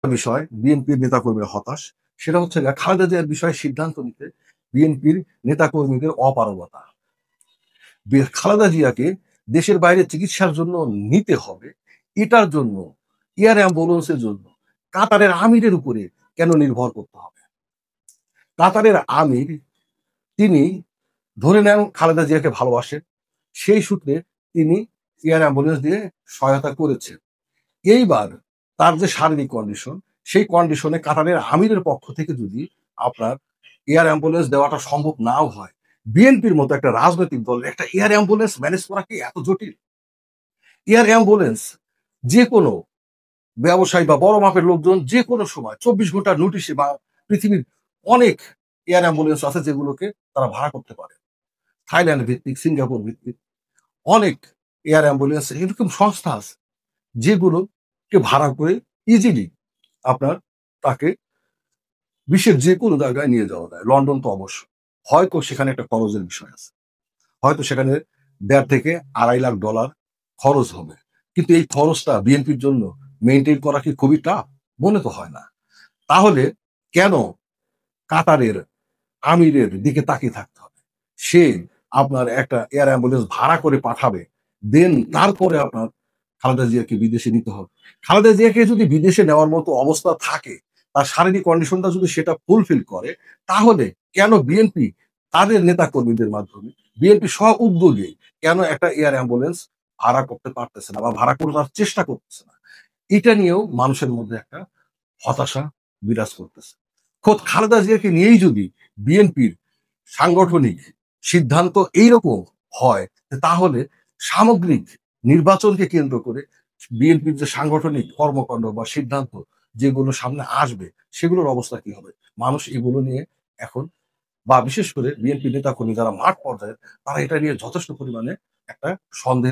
বিষয় বিএনপির নেতাকর্মীরা হতাশ। সেটা হচ্ছে খালেদা জিয়ার বিষয়ে সিদ্ধান্ত নিতে বিএনপির নেতাকর্মীদের অপারগতা। খালেদা জিয়াকে দেশের বাইরে চিকিৎসার জন্য নিতে হবে, এটার জন্য এয়ার অ্যাম্বুলেন্সের জন্য কাতারের আমিরের উপরে কেন নির্ভর করতে হবে? কাতারের আমির তিনি ধরে নেন খালেদা জিয়াকে ভালোবাসেন, সেই সূত্রে তিনি এয়ার অ্যাম্বুলেন্স দিয়ে সহায়তা করেছেন। এইবার তার যে শারীরিক কন্ডিশন, সেই কন্ডিশনে কাতারের আমিরের পক্ষ থেকে যদি আপনার এয়ার অ্যাম্বুলেন্স দেওয়াটা সম্ভব নাও হয়, বিএনপির মতো একটা রাজনৈতিক দলের একটা এয়ার অ্যাম্বুলেন্স ম্যানেজ করা কি এত জটিল? এয়ার অ্যাম্বুলেন্স যে কোনো ব্যবসায়ী বা বড় মাপের লোকজন যে কোনো সময় ২৪ ঘন্টার নোটিশে বা পৃথিবীর অনেক এয়ার অ্যাম্বুলেন্স আছে যেগুলোকে তারা ভাড়া করতে পারে। থাইল্যান্ড ভিত্তিক, সিঙ্গাপুর ভিত্তিক অনেক এয়ার অ্যাম্বুলেন্স এরকম সংস্থা আছে যেগুলোকে ভাড়া করে ইজিলি আপনার তাকে বিশ্বের যে কোনো জায়গায় নিয়ে যাওয়া যায়। লন্ডন তো অবশ্য। হয়তো সেখানে একটা খরচের বিষয় আছে। হয়তো সেখানে $১.৫ থেকে $২.৫ লাখ খরচ হবে। কিন্তু এই খরচটা বিএনপির জন্য মেইনটেইন করা কি খুবই টাফ? মনে তো হয় না। তাহলে কেন কাতারের আমিরের দিকে তাকিয়ে থাকতে হবে? সে আপনার একটা এয়ার অ্যাম্বুলেন্স ভাড়া করে পাঠাবে। দেন তারপরে আপনার খালেদা জিয়াকে বিদেশে নিতে হবে। খালেদা জিয়াকে যদি বিদেশে নেওয়ার মতো অবস্থা থাকে, তার শারীরিক কন্ডিশনটা যদি সেটা ফুলফিল করে, তাহলে কেন বিএনপি তাদের নেতাকর্মীদের মাধ্যমে বিএনপি স্ব-উদ্যোগে কেন একটা এয়ার অ্যাম্বুলেন্স ভাড়া করতে পারতেছে না বা ভাড়া করার চেষ্টা করতেছে না? এটা নিয়েও মানুষের মধ্যে একটা হতাশা বিরাজ করতেছে। খোদ খালেদা জিয়াকে নিয়েই যদি বিএনপির সাংগঠনিক সিদ্ধান্ত এইরকম হয়, তাহলে সামগ্রিক নির্বাচনকে কেন্দ্র করে বিএনপির যে সাংগঠনিক কর্মকাণ্ড বা সিদ্ধান্ত যেগুলো সামনে আসবে, সেগুলোর অবস্থা কি হবে? মানুষ এগুলো নিয়ে এখন বা বিশেষ করে বিএনপি নেতাকর্মী যারা মাঠ পর্যায়ে, তারা এটা নিয়ে যথেষ্ট পরিমাণে একটা সন্দেহ